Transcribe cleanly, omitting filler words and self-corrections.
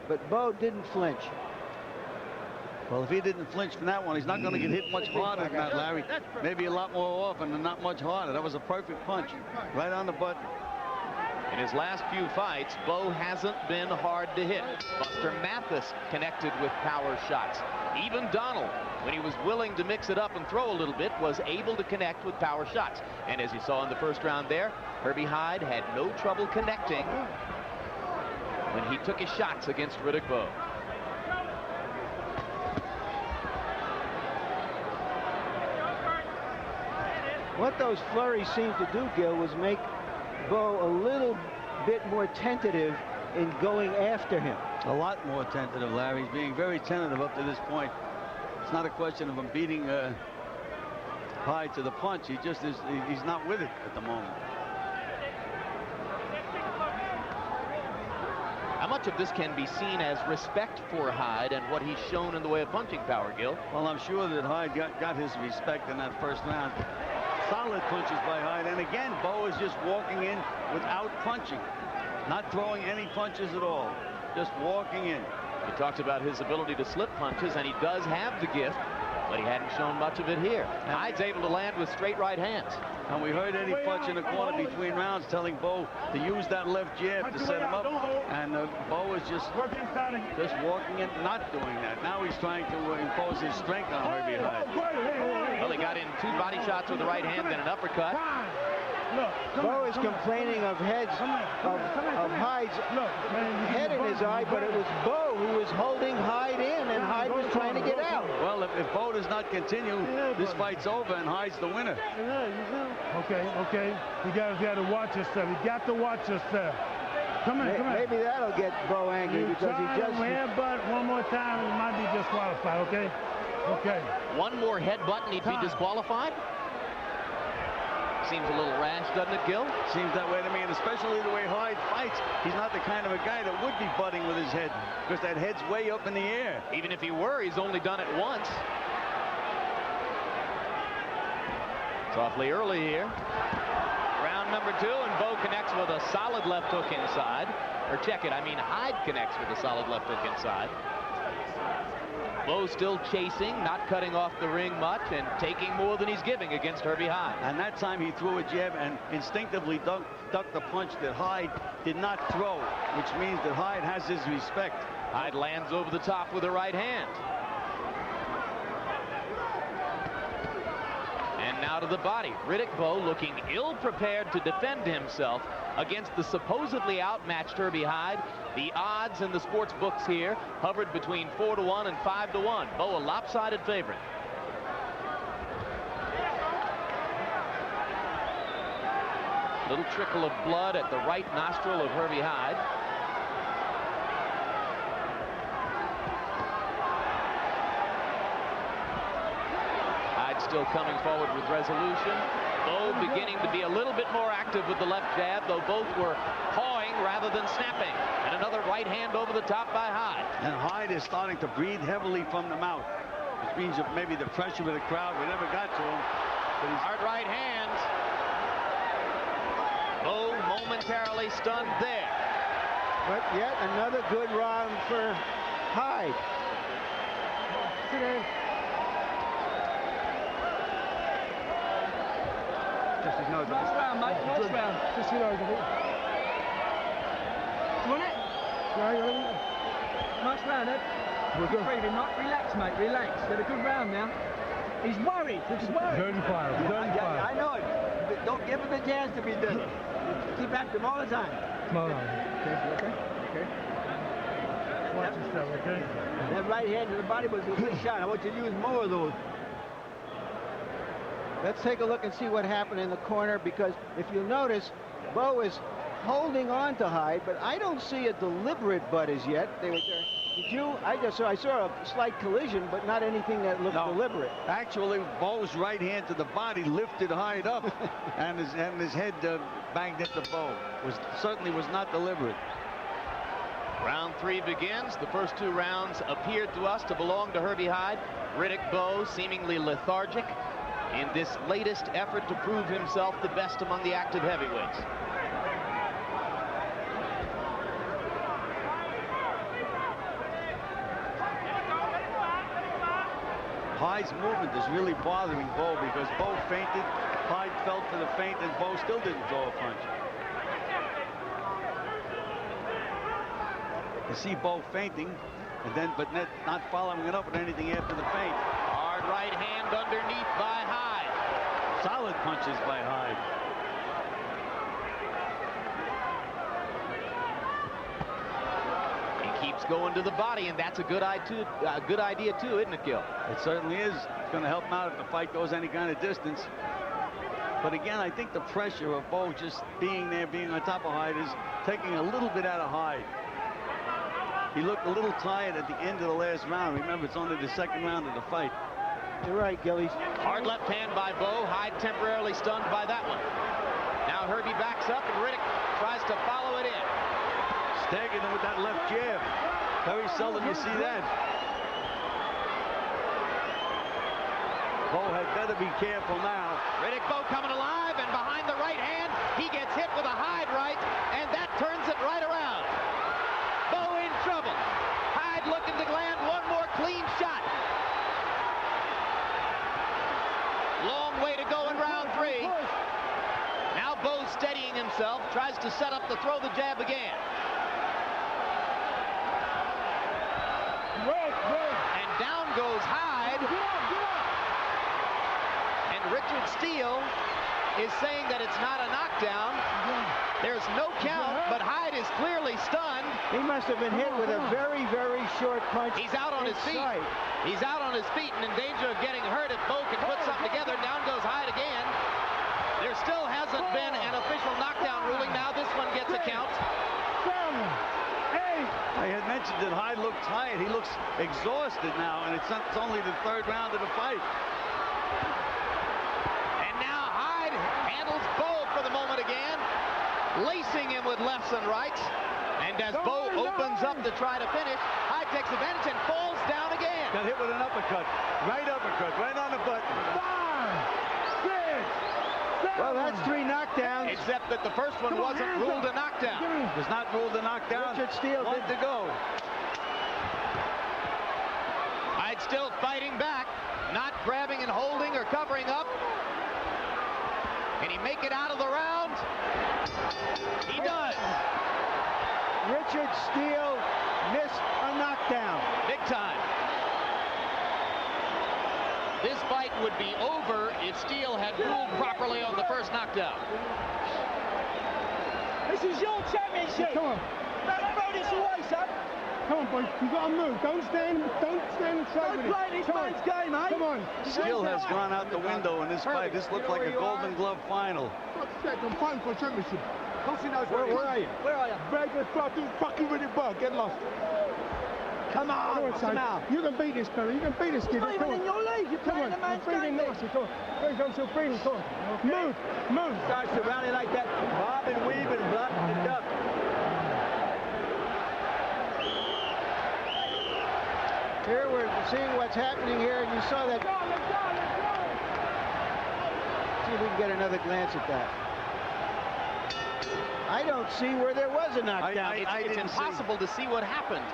but BOWE didn't flinch. Well, if he didn't flinch from that one, he's not going to get hit much harder than that, Larry. Maybe a lot more often and not much harder. That was a perfect punch, right on the button. In his last few fights, BOWE hasn't been hard to hit. Buster Mathis connected with power shots. Even Donald, when he was willing to mix it up and throw a little bit, was able to connect with power shots. And as you saw in the first round there, Herbie Hyde had no trouble connecting when he took his shots against Riddick Bowe. What those flurries seemed to do, Gil, was make BOWE a little bit more tentative in going after him. A lot more tentative, Larry. He's being very tentative up to this point. It's not a question of him beating Hyde to the punch. He just is, he's not with it at the moment. How much of this can be seen as respect for Hyde and what he's shown in the way of punching power, Gil? Well, I'm sure that Hyde got his respect in that first round. Solid punches by Hyde, and again, BOWE is just walking in without punching, not throwing any punches at all, just walking in. He talked about his ability to slip punches, and he does have the gift, but he hadn't shown much of it here. Hyde's able to land with straight right hands. And we heard Eddie Futch in the corner between rounds telling BOWE to use that left jab to set him up, and BOWE is just walking in, not doing that. Now he's trying to impose his strength on Herbie Hyde. Well, he got in 2 body shots with the right hand, then an uppercut. BOWE is complaining of Hyde's head in his eye, but it was BOWE who was holding Hyde in, and Hyde was trying to get out. Well, if BOWE does not continue, this fight's over, and Hyde's the winner. Okay. You got to watch yourself. You got to watch yourself. Come on. Maybe that'll get BOWE angry because he just... Headbutt one more time, he might be disqualified, okay? Okay. One more headbutt and he'd be disqualified? Seems a little rash, doesn't it, Gil? Seems that way to me, and especially the way Hyde fights. He's not the kind of a guy that would be butting with his head, because that head's way up in the air. Even if he were, he's only done it once. It's awfully early here. Round number 2, and BOWE connects with a solid left hook inside. Or check it, I mean Hyde connects with a solid left hook inside. BOWE still chasing, not cutting off the ring much, and taking more than he's giving against Herbie Hyde. And that time he threw a jab and instinctively ducked the punch that Hyde did not throw, which means that Hyde has his respect. Hyde lands over the top with a right hand. And now to the body. Riddick Bowe looking ill-prepared to defend himself against the supposedly outmatched Herbie Hyde. The odds in the sports books here hovered between 4-1 and 5-1. Bowe a lopsided favorite. Little trickle of blood at the right nostril of Herbie Hyde. Hyde still coming forward with resolution. Bowe beginning to be a little bit more active with the left jab, though both were pawing rather than snapping. And another right hand over the top by Hyde. And Hyde is starting to breathe heavily from the mouth, which means that maybe the pressure of the crowd never got to him. Hard right hands. Bowe momentarily stunned there. But yet another good round for Hyde. Just his nose. Nice round, mate. Nice round. Just your nose. You want it? Nice round, Ed. Breathing, Mike. Relax, mate. Relax. Had a good round now. He's worried. He's worried. Dirty fire. I know it. But don't give him the chance to be dirty. Keep after him all the time. Come on. Okay. Watch yourself, okay? That right hand to the body was a good shot. I want you to use more of those. Let's take a look and see what happened in the corner, because if you notice, Bowe is holding on to Hyde, but I don't see a deliberate butt as yet. They were there. Did you? I saw a slight collision, but not anything that looked deliberate. Actually, Bowe's right hand to the body lifted Hyde up, and his head banged into Bowe. Certainly was not deliberate. Round 3 begins. The first 2 rounds appeared to us to belong to Herbie Hyde. Riddick Bowe seemingly lethargic in this latest effort to prove himself the best among the active heavyweights. Hyde's movement is really bothering Bowe because Bowe fainted, Hyde fell for the feint, and Bowe still didn't throw a punch. You see Bowe feinting, and then but not following it up with anything after the feint. Hard right hand underneath by Hyde. Solid punches by Hyde. He keeps going to the body, and that's a good idea too, isn't it, Gil? It certainly is. It's going to help him out if the fight goes any kind of distance. But again, I think the pressure of Bowe just being there, being on top of Hyde, is taking a little bit out of Hyde. He looked a little tired at the end of the last round. Remember, it's only the second round of the fight. You're right, Gillies. Hard left hand by Bowe. Hyde temporarily stunned by that one. Now Herbie backs up, and Riddick tries to follow it in. Staggering him with that left jab. Very seldom you see that. Bowe had better be careful now. Riddick Bowe coming alive, and behind the right hand, he gets hit with a Hyde right, and that turns it right around. Bowe in trouble. Hyde looking to land one more clean shot. Long way to go in round 3. Now Bowe steadying himself, tries to set up to throw the jab again. And down goes Hyde. And Richard Steele is saying that it's not a knockdown. There's no count, but Hyde is clearly stunned. He must have been hit with a very, very short punch. He's out on his feet. He's out on his feet and in danger of getting hurt if Bowe can put something together. Down goes Hyde again. There still hasn't been an official knockdown ruling. Now this one gets a count. I had mentioned that Hyde looked tired. He looks exhausted now, and it's only the third round of the fight. And now Hyde handles Bowe for the moment again, lacing him with lefts and rights. And as Bowe opens up to try to finish, Hyde takes advantage and falls down again. Got hit with an uppercut. Right uppercut, right on the button. 5, 6, 7. Well, that's 3 knockdowns. Except that the first one wasn't ruled a knockdown. It was not ruled a knockdown. Richard Steele One to go. Hyde still fighting back, not grabbing and holding or covering up. Can he make it out of the round? He does. Richard Steele missed a knockdown. Big time. This fight would be over if Steele had ruled properly on the first knockdown. This is your championship. Come on. Don't throw this away, son. Come on, boys. You got to move. Don't stand and try with Don't play this man's game, eh? Come on. Steele has gone out the window in this fight. This looked like a Golden Glove final. I'm fighting for a championship. Of course he knows where are you? Where are you? Baby, fucking with it, bug. Get lost. Come on, come on. You can beat this, fella. You can beat this kid. Not even in your league. You're Come playing on. the man's Breathing game. nicely. Come on. Where's on still breathing? Come on. Move. Move. Starts to rally like that. Bob and weave and block and duck. Here we're seeing what's happening here, and you saw that. See if we can get another glance at that. I don't see where there was a knockdown. It's impossible to see what happened.